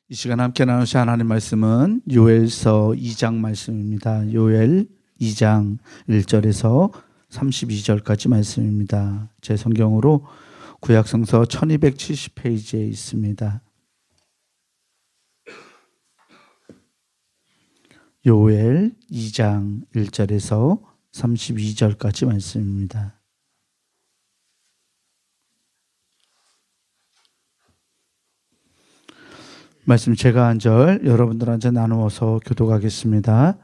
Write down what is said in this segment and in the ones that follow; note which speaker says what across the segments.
Speaker 1: 이 시간 함께 나누실 하나님 말씀은 요엘서 2장 말씀입니다. 요엘 2장 1절에서 32절까지 말씀입니다. 제 성경으로 구약성서 1270페이지에 있습니다. 요엘 2장 1절에서 32절까지 말씀입니다. 말씀 제가 한 절 여러분들한테 나누어서 교독하겠습니다.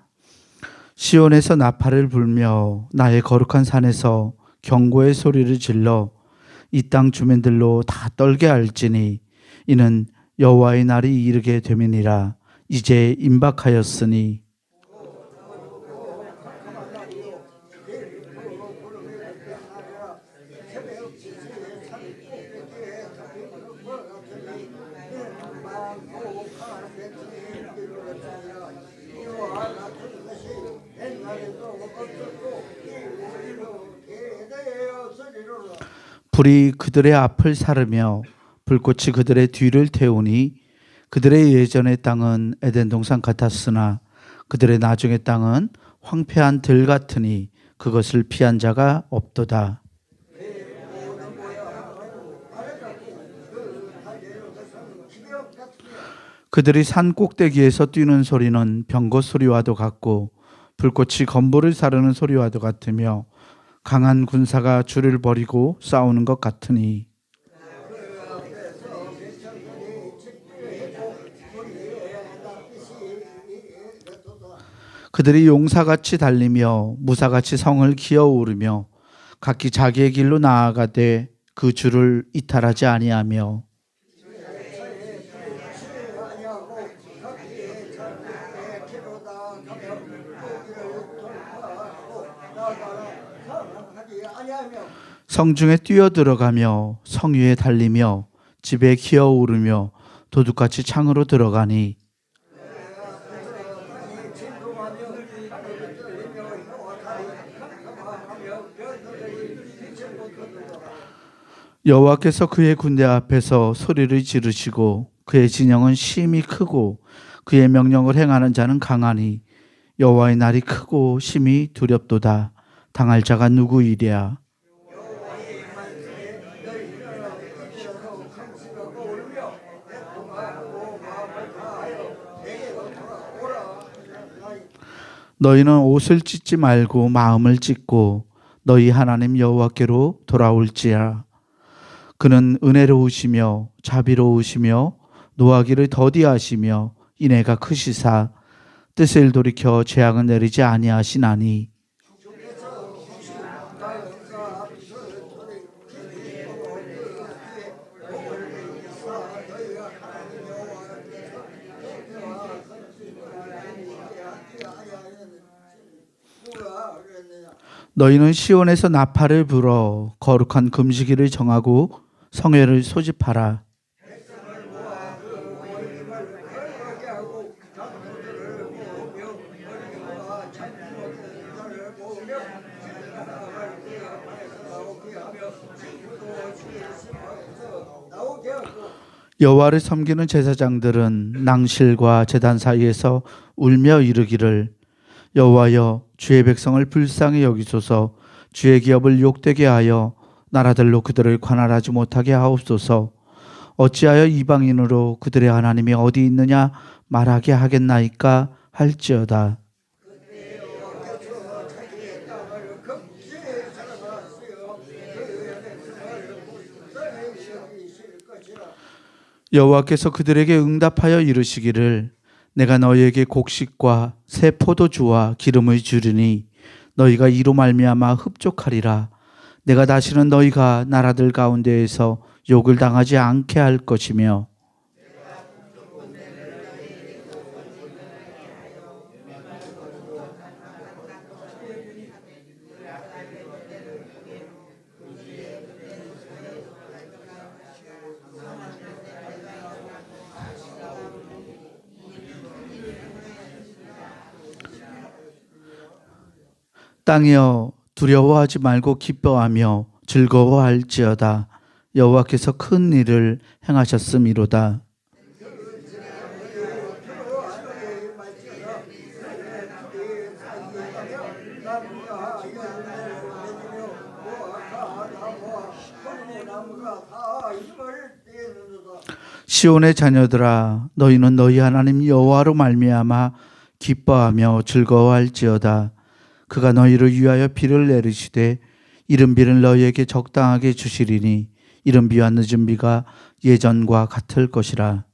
Speaker 1: 시온에서 나팔을 불며 나의 거룩한 산에서 경고의 소리를 질러 이 땅 주민들로 다 떨게 할지니 이는 여호와의 날이 이르게 됨이니라. 이제 임박하였으니 불이 그들의 앞을 사르며 불꽃이 그들의 뒤를 태우니 그들의 예전의 땅은 에덴 동산 같았으나 그들의 나중의 땅은 황폐한 들 같으니 그것을 피한 자가 없도다. 그들이 산 꼭대기에서 뛰는 소리는 병거 소리와도 같고 불꽃이 건물을 사르는 소리와도 같으며 강한 군사가 줄을 버리고 싸우는 것 같으니 그들이 용사같이 달리며 무사같이 성을 기어오르며 각기 자기의 길로 나아가되 그 줄을 이탈하지 아니하며 성중에 뛰어들어가며 성 위에 달리며 집에 기어오르며 도둑같이 창으로 들어가니 여호와께서 그의 군대 앞에서 소리를 지르시고 그의 진영은 심히 크고 그의 명령을 행하는 자는 강하니 여호와의 날이 크고 심히 두렵도다. 당할 자가 누구이랴. 너희는 옷을 찢지 말고 마음을 찢고 너희 하나님 여호와께로 돌아올지어다. 그는 은혜로우시며 자비로우시며 노하기를 더디하시며 인애가 크시사 뜻을 돌이켜 재앙을 내리지 아니하시나니 너희는 시온에서 나팔을 불어 거룩한 금식일을 정하고 성회를 소집하라. 여호와를 섬기는 제사장들은 낭실과 제단 사이에서 울며 이르기를 여호와여 주의 백성을 불쌍히 여기소서. 주의 기업을 욕되게 하여 나라들로 그들을 관할하지 못하게 하옵소서. 어찌하여 이방인으로 그들의 하나님이 어디 있느냐 말하게 하겠나이까 할지어다. 여호와께서 그들에게 응답하여 이르시기를 내가 너희에게 곡식과 새 포도주와 기름을 주리니 너희가 이로 말미암아 흡족하리라. 내가 다시는 너희가 나라들 가운데에서 욕을 당하지 않게 할 것이며 땅이여 두려워하지 말고 기뻐하며 즐거워할지어다. 여호와께서 큰 일을 행하셨음이로다. 시온의 자녀들아 너희는 너희 하나님 여호와로 말미암아 기뻐하며 즐거워할지어다. 그가 너희를 위하여 비를 내리시되 이른 비를 너희에게 적당하게 주시리니 이른 비와 늦은 비가 예전과 같을 것이라.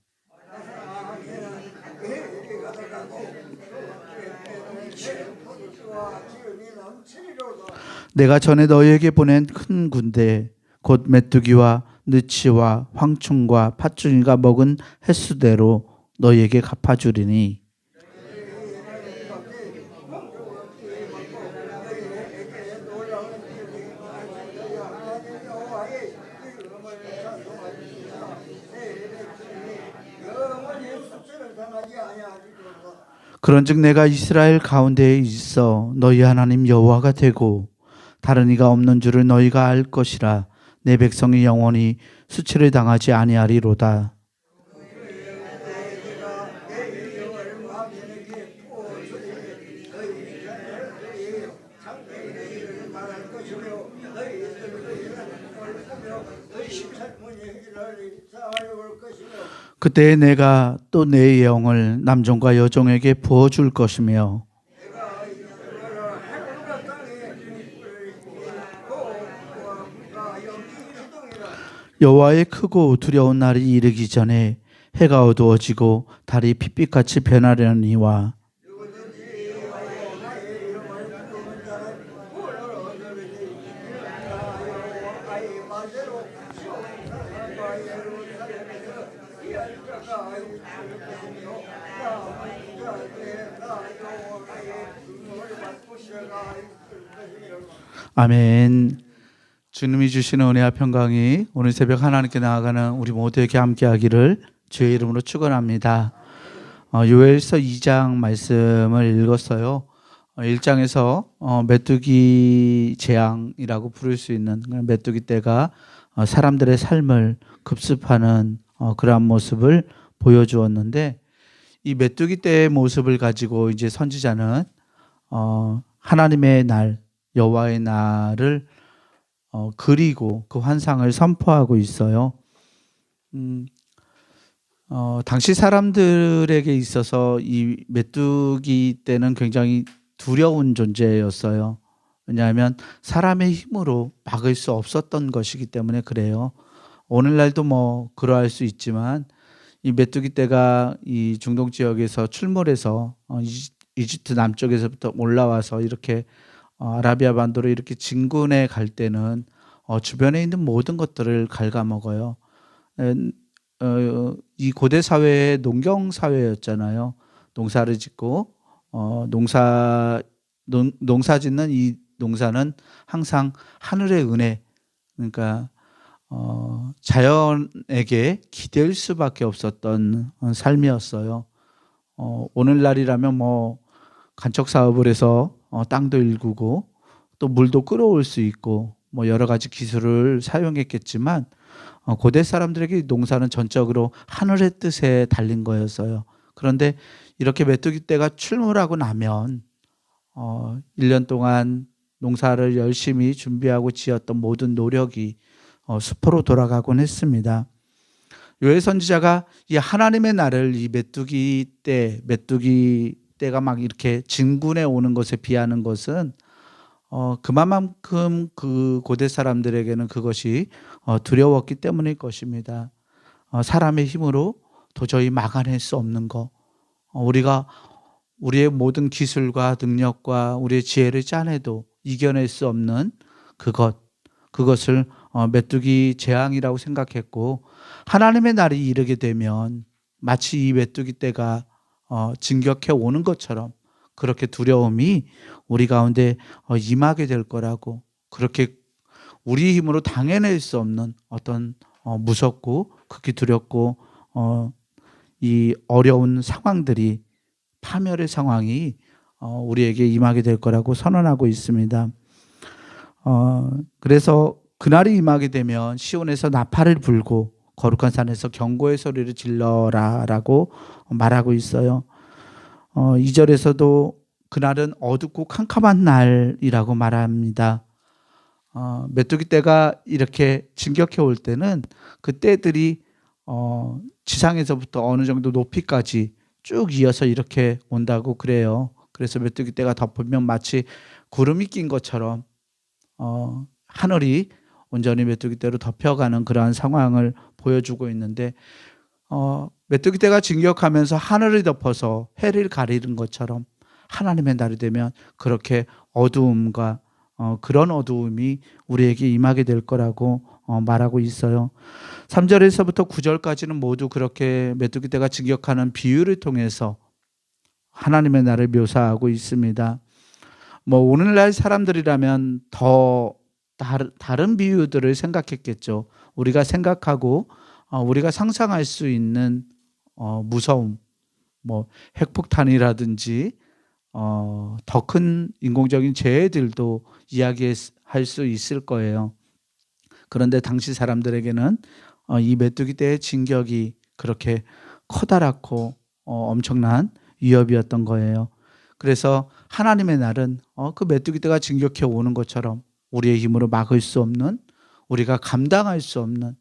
Speaker 1: 내가 전에 너희에게 보낸 큰 군대 곧 메뚜기와 느치와 황충과 팥중이가 먹은 횟수대로 너희에게 갚아주리니 그런즉 내가 이스라엘 가운데에 있어 너희 하나님 여호와가 되고 다른 이가 없는 줄을 너희가 알 것이라. 내 백성이 영원히 수치를 당하지 아니하리로다. 그때 내가 또 내 영을 남종과 여종에게 부어줄 것이며 여호와의 크고 두려운 날이 이르기 전에 해가 어두워지고 달이 핏빛같이 변하려니와 아멘. 주님이 주시는 은혜와 평강이 오늘 새벽 하나님께 나아가는 우리 모두에게 함께하기를 주의 이름으로 축원합니다. 요엘서 2장 말씀을 읽었어요. 1장에서 메뚜기 재앙이라고 부를 수 있는 메뚜기 떼가 사람들의 삶을 급습하는 그러한 모습을 보여주었는데 이 메뚜기 떼의 모습을 가지고 이제 선지자는 하나님의 날, 여호와의 날을 그리고 그 환상을 선포하고 있어요. 당시 사람들에게 있어서 이 메뚜기 떼는 굉장히 두려운 존재였어요. 왜냐하면 사람의 힘으로 막을 수 없었던 것이기 때문에 그래요. 오늘날도 뭐 그러할 수 있지만 이 메뚜기 떼가 이 중동 지역에서 출몰해서 이집트 남쪽에서부터 올라와서 이렇게 아라비아 반도로 이렇게 진군해 갈 때는 주변에 있는 모든 것들을 갉아먹어요. 이 고대 사회의 농경 사회였잖아요. 농사를 짓고 농사 짓는 이 농사는 항상 하늘의 은혜, 그러니까 자연에게 기댈 수밖에 없었던 삶이었어요. 오늘날이라면 뭐 간척 사업을 해서 땅도 일구고 또 물도 끌어올 수 있고 뭐 여러 가지 기술을 사용했겠지만 고대 사람들에게 농사는 전적으로 하늘의 뜻에 달린 거였어요. 그런데 이렇게 메뚜기 떼가 출몰하고 나면 1년 동안 농사를 열심히 준비하고 지었던 모든 노력이 수포로 돌아가곤 했습니다. 요엘 선지자가 이 하나님의 날을 이 메뚜기 떼가 막 이렇게 진군해 오는 것에 비하는 것은 그만큼 그 고대 사람들에게는 그것이 두려웠기 때문일 것입니다. 사람의 힘으로 도저히 막아낼 수 없는 것, 우리가 우리의 모든 기술과 능력과 우리의 지혜를 짜내도 이겨낼 수 없는 그것을 메뚜기 재앙이라고 생각했고, 하나님의 날이 이르게 되면 마치 이 메뚜기 떼가 진격해 오는 것처럼 그렇게 두려움이 우리 가운데 임하게 될 거라고, 그렇게 우리 힘으로 당해낼 수 없는 어떤 무섭고 극히 두렵고 이 어려운 상황들이, 파멸의 상황이 우리에게 임하게 될 거라고 선언하고 있습니다. 그래서 그날이 임하게 되면 시온에서 나팔을 불고 거룩한 산에서 경고의 소리를 질러라라고 말하고 있어요. 2절에서도 그날은 어둡고 캄캄한 날이라고 말합니다. 메뚜기 떼가 이렇게 진격해 올 때는 그 떼들이 지상에서부터 어느 정도 높이까지 쭉 이어서 이렇게 온다고 그래요. 그래서 메뚜기 떼가 덮으면 마치 구름이 낀 것처럼 하늘이 온전히 메뚜기 떼로 덮여가는 그러한 상황을 보여주고 있는데, 메뚜기 떼가 진격하면서 하늘을 덮어서 해를 가리는 것처럼 하나님의 날이 되면 그렇게 어두움과 그런 어두움이 우리에게 임하게 될 거라고 말하고 있어요. 3절에서부터 9절까지는 모두 그렇게 메뚜기 떼가 진격하는 비유를 통해서 하나님의 날을 묘사하고 있습니다. 오늘날 사람들이라면 더 다른 비유들을 생각했겠죠. 우리가 생각하고 우리가 상상할 수 있는 무서움, 핵폭탄이라든지 더 큰 인공적인 재해들도 이야기할 수 있을 거예요. 그런데 당시 사람들에게는 이 메뚜기 떼의 진격이 그렇게 커다랗고 엄청난 위협이었던 거예요. 그래서 하나님의 날은 그 메뚜기 떼가 진격해 오는 것처럼 우리의 힘으로 막을 수 없는, 우리가 감당할 수 없는,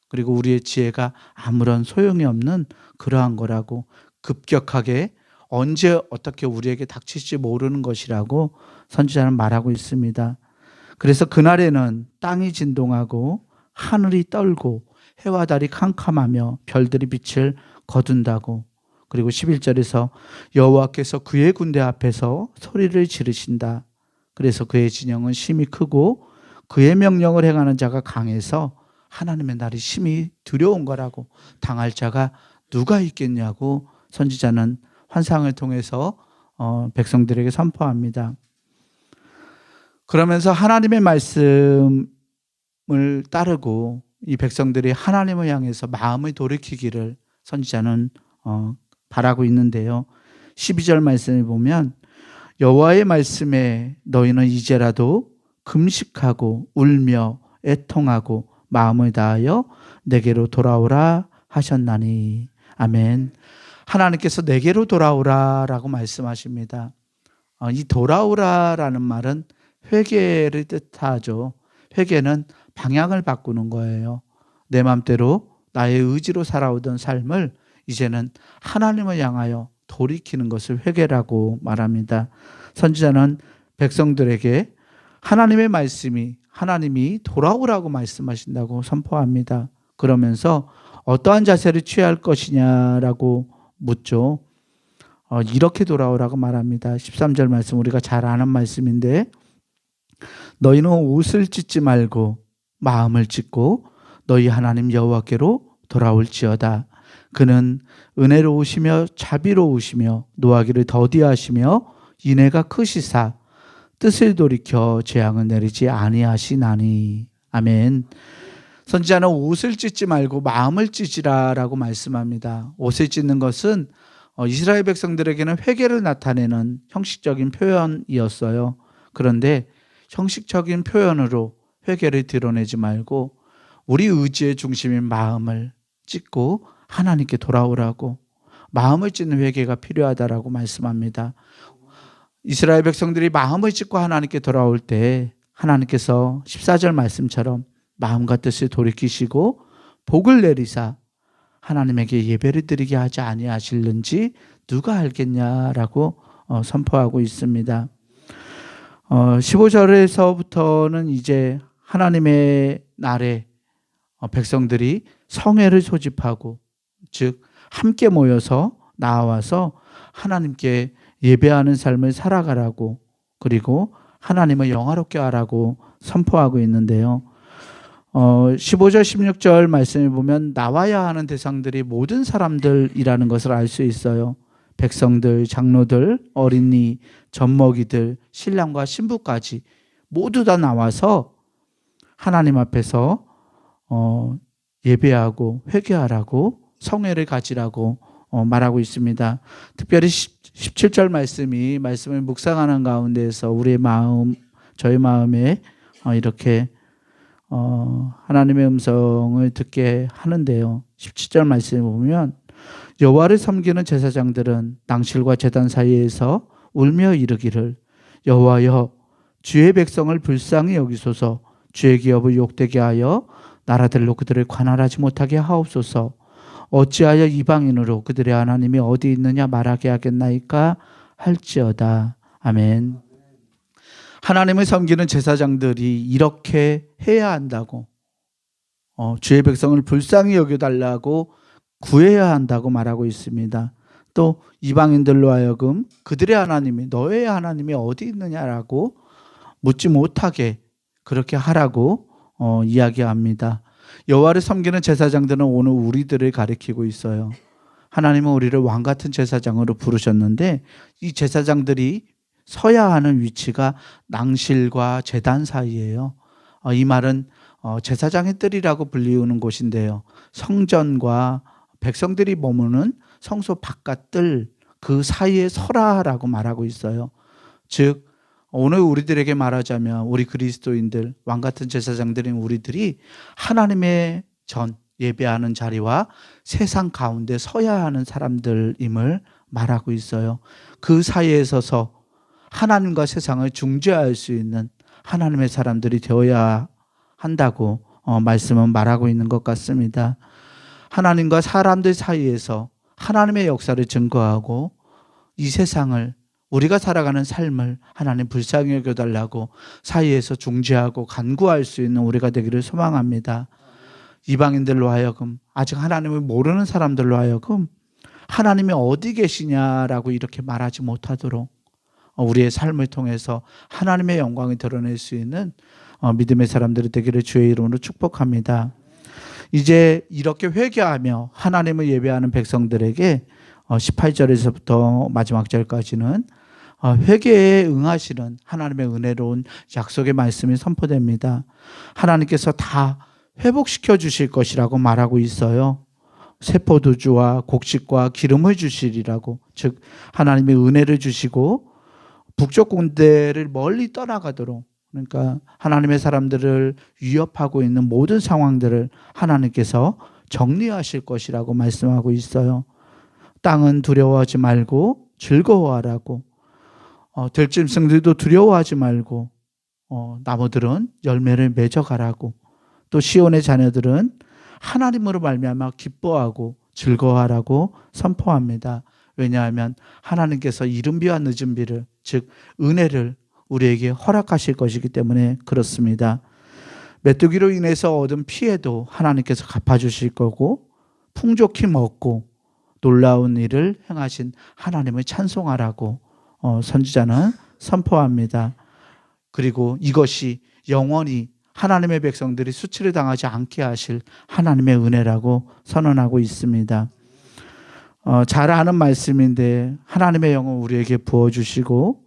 Speaker 1: 그리고 우리의 지혜가 아무런 소용이 없는 그러한 거라고, 급격하게 언제 어떻게 우리에게 닥칠지 모르는 것이라고 선지자는 말하고 있습니다. 그래서 그날에는 땅이 진동하고 하늘이 떨고 해와 달이 캄캄하며 별들이 빛을 거둔다고. 그리고 11절에서 여호와께서 그의 군대 앞에서 소리를 지르신다. 그래서 그의 진영은 심히 크고 그의 명령을 행하는 자가 강해서 하나님의 날이 심히 두려운 거라고, 당할 자가 누가 있겠냐고 선지자는 환상을 통해서 백성들에게 선포합니다. 그러면서 하나님의 말씀을 따르고 이 백성들이 하나님을 향해서 마음을 돌이키기를 선지자는 바라고 있는데요. 12절 말씀을 보면 여호와의 말씀에 너희는 이제라도 금식하고 울며 애통하고 마음을 다하여 내게로 돌아오라 하셨나니. 아멘. 하나님께서 내게로 돌아오라라고 말씀하십니다. 이 돌아오라라는 말은 회개를 뜻하죠. 회개는 방향을 바꾸는 거예요. 내 맘대로 나의 의지로 살아오던 삶을 이제는 하나님을 향하여 돌이키는 것을 회개라고 말합니다. 선지자는 백성들에게 하나님의 말씀이, 하나님이 돌아오라고 말씀하신다고 선포합니다. 그러면서 어떠한 자세를 취할 것이냐라고 묻죠. 이렇게 돌아오라고 말합니다. 13절 말씀, 우리가 잘 아는 말씀인데, 너희는 옷을 찢지 말고 마음을 찢고 너희 하나님 여호와께로 돌아올지어다. 그는 은혜로우시며 자비로우시며 노하기를 더디하시며 인애가 크시사 뜻을 돌이켜 재앙을 내리지 아니하시나니. 아멘. 선지자는 옷을 찢지 말고 마음을 찢으라라고 말씀합니다. 옷을 찢는 것은 이스라엘 백성들에게는 회개를 나타내는 형식적인 표현이었어요. 그런데 형식적인 표현으로 회개를 드러내지 말고 우리 의지의 중심인 마음을 찢고 하나님께 돌아오라고, 마음을 찢는 회개가 필요하다라고 말씀합니다. 이스라엘 백성들이 마음을 찢고 하나님께 돌아올 때 하나님께서 14절 말씀처럼 마음과 뜻을 돌이키시고 복을 내리사 하나님에게 예배를 드리게 하지 아니하실는지 누가 알겠냐라고 선포하고 있습니다. 15절에서부터는 이제 하나님의 날에 백성들이 성회를 소집하고, 즉 함께 모여서 나와서 하나님께 예배하는 삶을 살아가라고, 그리고 하나님을 영화롭게 하라고 선포하고 있는데요. 15절 16절 말씀을 보면 나와야 하는 대상들이 모든 사람들이라는 것을 알 수 있어요. 백성들, 장로들, 어린이, 젖먹이들, 신랑과 신부까지 모두 다 나와서 하나님 앞에서 예배하고 회개하라고, 성회를 가지라고 말하고 있습니다. 특별히 17절 말씀을 묵상하는 가운데에서 우리의 마음, 저희 마음에 이렇게 하나님의 음성을 듣게 하는데요. 17절 말씀을 보면 여호와를 섬기는 제사장들은 낭실과 제단 사이에서 울며 이르기를 여호와여 주의 백성을 불쌍히 여기소서, 주의 기업을 욕되게 하여 나라들로 그들을 관할하지 못하게 하옵소서. 어찌하여 이방인으로 그들의 하나님이 어디 있느냐 말하게 하겠나이까 할지어다. 아멘. 하나님을 섬기는 제사장들이 이렇게 해야 한다고, 주의 백성을 불쌍히 여겨달라고 구해야 한다고 말하고 있습니다. 또 이방인들로 하여금 그들의 하나님이, 너의 하나님이 어디 있느냐라고 묻지 못하게 그렇게 하라고 이야기합니다. 여호와를 섬기는 제사장들은 오늘 우리들을 가리키고 있어요. 하나님은 우리를 왕같은 제사장으로 부르셨는데 이 제사장들이 서야 하는 위치가 낭실과 제단 사이예요. 이 말은 제사장의 뜰이라고 불리우는 곳인데요. 성전과 백성들이 머무는 성소 바깥 뜰, 그 사이에 서라라고 말하고 있어요. 즉 오늘 우리들에게 말하자면 우리 그리스도인들, 왕같은 제사장들인 우리들이 하나님의 전 예배하는 자리와 세상 가운데 서야 하는 사람들임을 말하고 있어요. 그 사이에 서서 하나님과 세상을 중재할 수 있는 하나님의 사람들이 되어야 한다고 말씀은 말하고 있는 것 같습니다. 하나님과 사람들 사이에서 하나님의 역사를 증거하고 이 세상을, 우리가 살아가는 삶을 하나님 불쌍히 여겨달라고 사이에서 중재하고 간구할 수 있는 우리가 되기를 소망합니다. 이방인들로 하여금, 아직 하나님을 모르는 사람들로 하여금 하나님이 어디 계시냐라고 이렇게 말하지 못하도록 우리의 삶을 통해서 하나님의 영광을 드러낼 수 있는 믿음의 사람들이 되기를 주의 이름으로 축복합니다. 이제 이렇게 회개하며 하나님을 예배하는 백성들에게 18절에서부터 마지막 절까지는 회개에 응하시는 하나님의 은혜로운 약속의 말씀이 선포됩니다. 하나님께서 다 회복시켜 주실 것이라고 말하고 있어요. 새 포도주와 곡식과 기름을 주시리라고, 즉 하나님의 은혜를 주시고 북쪽 군대를 멀리 떠나가도록, 그러니까 하나님의 사람들을 위협하고 있는 모든 상황들을 하나님께서 정리하실 것이라고 말씀하고 있어요. 땅은 두려워하지 말고 즐거워하라고, 들짐승들도 두려워하지 말고 나무들은 열매를 맺어가라고, 또 시온의 자녀들은 하나님으로 말미암아 기뻐하고 즐거워하라고 선포합니다. 왜냐하면 하나님께서 이른 비와 늦은 비를, 즉 은혜를 우리에게 허락하실 것이기 때문에 그렇습니다. 메뚜기로 인해서 얻은 피해도 하나님께서 갚아주실 거고, 풍족히 먹고 놀라운 일을 행하신 하나님을 찬송하라고 선지자는 선포합니다. 그리고 이것이 영원히 하나님의 백성들이 수치를 당하지 않게 하실 하나님의 은혜라고 선언하고 있습니다. 잘 아는 말씀인데 하나님의 영을 우리에게 부어주시고,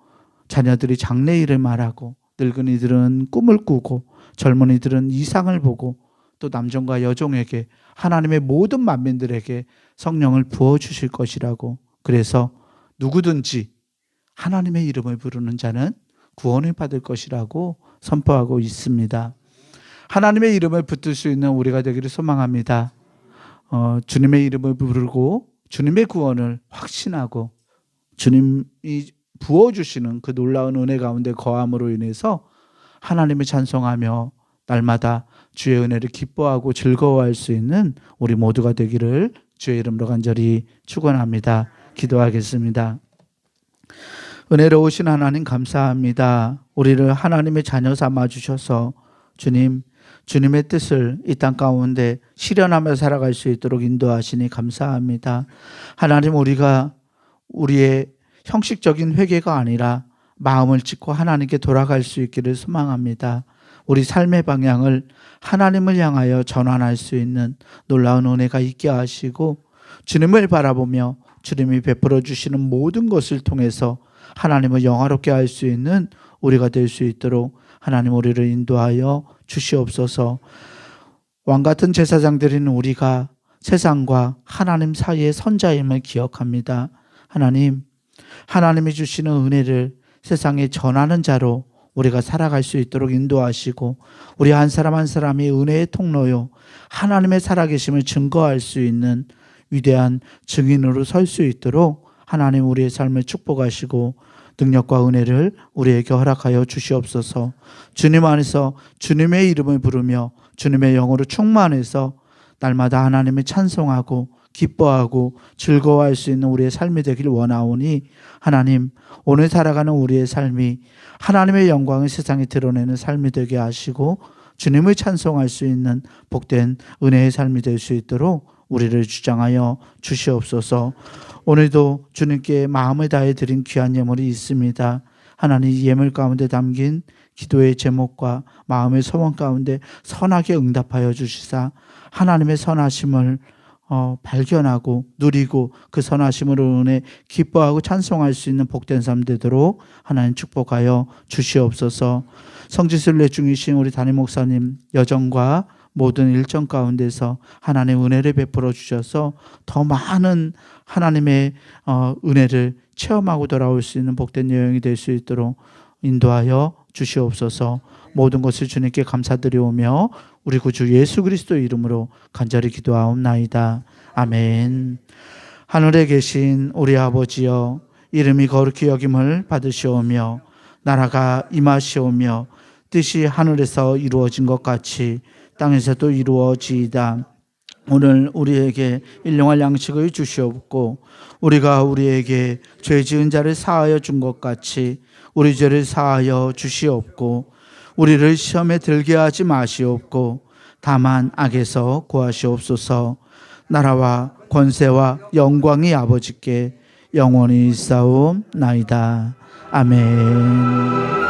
Speaker 1: 자녀들이 장래일을 말하고, 늙은이들은 꿈을 꾸고, 젊은이들은 이상을 보고, 또 남종과 여종에게, 하나님의 모든 만민들에게 성령을 부어주실 것이라고, 그래서 누구든지 하나님의 이름을 부르는 자는 구원을 받을 것이라고 선포하고 있습니다. 하나님의 이름을 붙들 수 있는 우리가 되기를 소망합니다. 주님의 이름을 부르고 주님의 구원을 확신하고 주님이 부어주시는 그 놀라운 은혜 가운데 거함으로 인해서 하나님을 찬송하며 날마다 주의 은혜를 기뻐하고 즐거워할 수 있는 우리 모두가 되기를 주의 이름으로 간절히 축원합니다. 기도하겠습니다. 은혜로우신 하나님 감사합니다. 우리를 하나님의 자녀 삼아 주셔서 주님의 뜻을 이 땅 가운데 실현하며 살아갈 수 있도록 인도하시니 감사합니다. 하나님, 우리가 우리의 형식적인 회개가 아니라 마음을 찢고 하나님께 돌아갈 수 있기를 소망합니다. 우리 삶의 방향을 하나님을 향하여 전환할 수 있는 놀라운 은혜가 있게 하시고, 주님을 바라보며 주님이 베풀어 주시는 모든 것을 통해서 하나님을 영화롭게 할 수 있는 우리가 될 수 있도록 하나님 우리를 인도하여 주시옵소서. 왕같은 제사장들인 우리가 세상과 하나님 사이의 선자임을 기억합니다. 하나님이 주시는 은혜를 세상에 전하는 자로 우리가 살아갈 수 있도록 인도하시고, 우리 한 사람 한 사람이 은혜의 통로요 하나님의 살아계심을 증거할 수 있는 위대한 증인으로 설 수 있도록 하나님 우리의 삶을 축복하시고 능력과 은혜를 우리에게 허락하여 주시옵소서. 주님 안에서 주님의 이름을 부르며 주님의 영으로 충만해서 날마다 하나님을 찬송하고 기뻐하고 즐거워할 수 있는 우리의 삶이 되길 원하오니 하나님, 오늘 살아가는 우리의 삶이 하나님의 영광을 세상에 드러내는 삶이 되게 하시고 주님을 찬송할 수 있는 복된 은혜의 삶이 될 수 있도록 우리를 주장하여 주시옵소서. 오늘도 주님께 마음을 다해 드린 귀한 예물이 있습니다. 하나님, 이 예물 가운데 담긴 기도의 제목과 마음의 소원 가운데 선하게 응답하여 주시사 하나님의 선하심을 발견하고 누리고 그 선하심으로 인해 기뻐하고 찬송할 수 있는 복된 삶 되도록 하나님 축복하여 주시옵소서. 성지순례 중이신 우리 담임 목사님 여정과 모든 일정 가운데서 하나님의 은혜를 베풀어 주셔서 더 많은 하나님의 은혜를 체험하고 돌아올 수 있는 복된 여행이 될 수 있도록 인도하여 주시옵소서. 모든 것을 주님께 감사드리오며 우리 구주 예수 그리스도 이름으로 간절히 기도하옵나이다. 아멘. 하늘에 계신 우리 아버지여, 이름이 거룩히 여김을 받으시오며 나라가 임하시오며 뜻이 하늘에서 이루어진 것 같이 땅에서도 이루어지이다. 오늘 우리에게 일용할 양식을 주시옵고 우리가 우리에게 죄 지은 자를 사하여 준 것 같이 우리 죄를 사하여 주시옵고 우리를 시험에 들게 하지 마시옵고 다만 악에서 구하시옵소서. 나라와 권세와 영광이 아버지께 영원히 있사옵나이다. 아멘.